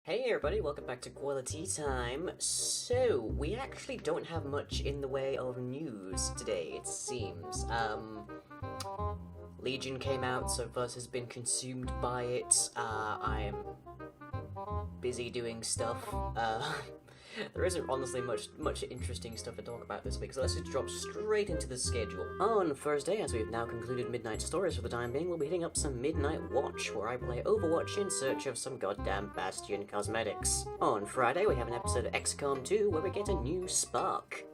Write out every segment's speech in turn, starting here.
Hey everybody, welcome back to Quali-Tea time. So, we actually don't have much in the way of news today, it seems. Legion came out, so Buzz has been consumed by it. I'm busy doing stuff. There isn't honestly much interesting stuff to talk about this week, so let's just drop straight into the schedule. On Thursday, as we've now concluded Midnight Stories for the time being, we'll be hitting up some Midnight Watch, where I play Overwatch in search of some goddamn Bastion cosmetics. On Friday, we have an episode of XCOM 2, where we get a new Spark.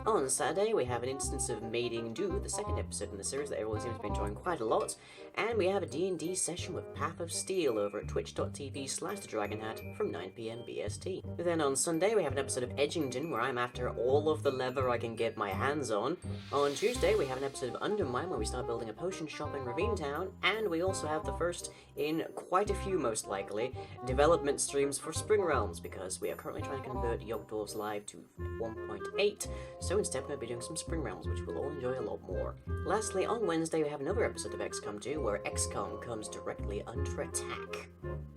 On Saturday, we have an instance of Mating Do, the second episode in the series that everyone seems to be enjoying quite a lot, and we have a D&D session with Path of Steel over at twitch.tv/thedragonhat from 9 PM BST. Then on Sunday, we have an episode of Edgington, where I'm after all of the leather I can get my hands on. On Tuesday, we have an episode of Undermine, where we start building a potion shop in Ravine Town, and we also have the first, in quite a few most likely, development streams for Spring Realms, because we are currently trying to convert Yogdorf's Live to 1.8, so instead we're going to be doing some Spring Realms, which we'll all enjoy a lot more. Lastly, on Wednesday we have another episode of XCOM 2, where XCOM comes directly under attack.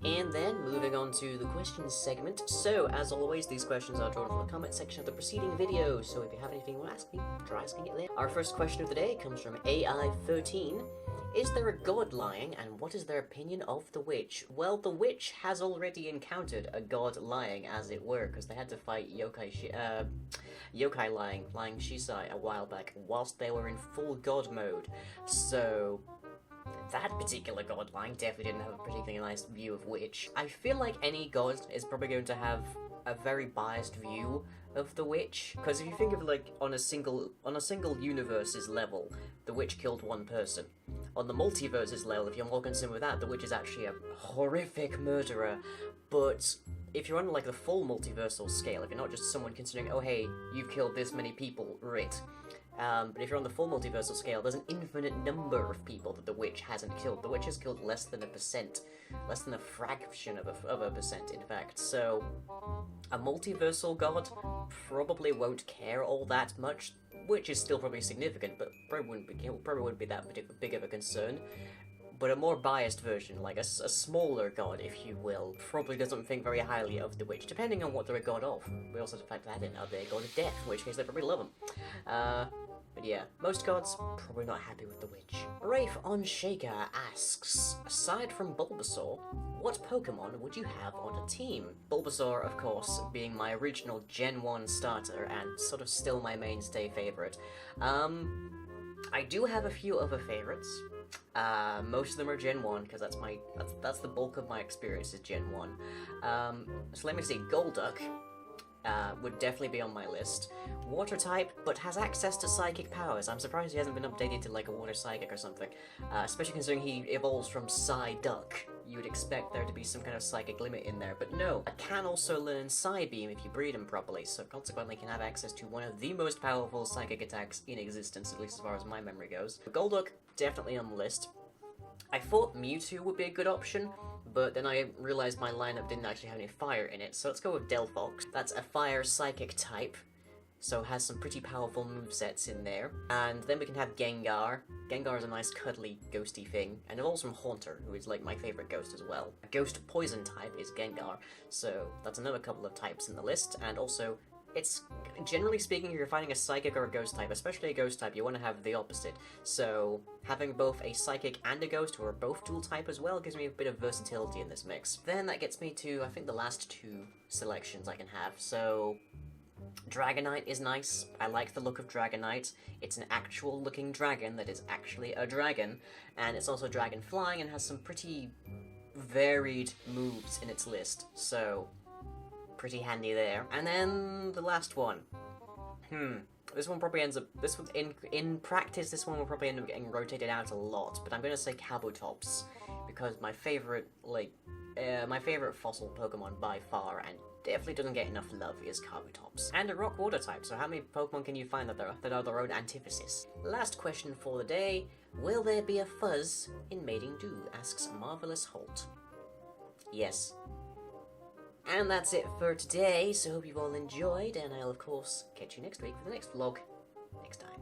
And then, moving on to the questions segment. So, as always, these questions are drawn from the comment section of the preceding video, so if you have anything you want to ask me, try asking it there. Our first question of the day comes from AI13. Is there a god lying, and what is their opinion of the witch? Well, the witch has already encountered a god lying, as it were, because they had to fight yokai lying Shisai a while back, whilst they were in full god mode. So, that particular god lying definitely didn't have a particularly nice view of witch. I feel like any god is probably going to have a very biased view of the witch, because if you think of it like on a single universe's level, the witch killed one person. On the multiverse's level, if you're more concerned with that, the witch is actually a horrific murderer. But if you're on like the full multiversal scale, if you're not just someone considering, oh hey, you've killed this many people, right? But if you're on the full multiversal scale, there's an infinite number of people that the witch hasn't killed. The witch has killed less than 1%, less than a fraction of a percent, in fact. So, a multiversal god probably won't care all that much, which is still probably significant, but probably wouldn't be that big of a concern. But a more biased version, like a smaller god, if you will, probably doesn't think very highly of the witch, depending on what they're a god of. We also have to factor that in. Are they a god of death, in which case they probably love them. But yeah, most gods probably not happy with the witch. Rafe on Shaker asks, aside from Bulbasaur, what Pokemon would you have on a team? Bulbasaur, of course, being my original Gen 1 starter, and sort of still my mainstay favourite. I do have a few other favourites. Most of them are Gen 1, because that's the bulk of my experience is Gen 1. So let me see, Golduck would definitely be on my list. Water type, but has access to psychic powers. I'm surprised he hasn't been updated to like a water psychic or something, especially considering he evolves from Psyduck. You would expect there to be some kind of psychic limit in there, but no. It can also learn Psybeam if you breed him properly, so consequently can have access to one of the most powerful psychic attacks in existence, at least as far as my memory goes. But Golduck, definitely on the list. I thought Mewtwo would be a good option, but then I realized my lineup didn't actually have any fire in it, so let's go with Delphox. That's a fire psychic type, so has some pretty powerful movesets in there. And then we can have Gengar. Gengar is a nice cuddly ghosty thing, and it evolves from Haunter, who is like my favorite ghost as well. A ghost poison type is Gengar, so that's another couple of types in the list, and also it's, generally speaking, if you're finding a psychic or a ghost type, especially a ghost type, you want to have the opposite. So, having both a psychic and a ghost, who are both dual type as well, gives me a bit of versatility in this mix. Then that gets me to, I think, the last two selections I can have. So, Dragonite is nice. I like the look of Dragonite. It's an actual looking dragon that is actually a dragon, and it's also dragon flying and has some pretty varied moves in its list. So, pretty handy there. And then the last one. This one probably ends up, in practice, this one will probably end up getting rotated out a lot, but I'm gonna say Kabutops, because my favorite, my favorite fossil Pokemon by far, and definitely doesn't get enough love, is Kabutops. And a rock water type, so how many Pokemon can you find that are their own antithesis? Last question for the day, will there be a fuzz in Mating Do, asks Marvelous Holt. Yes. And that's it for today, so hope you've all enjoyed, and I'll of course catch you next week for the next vlog, next time.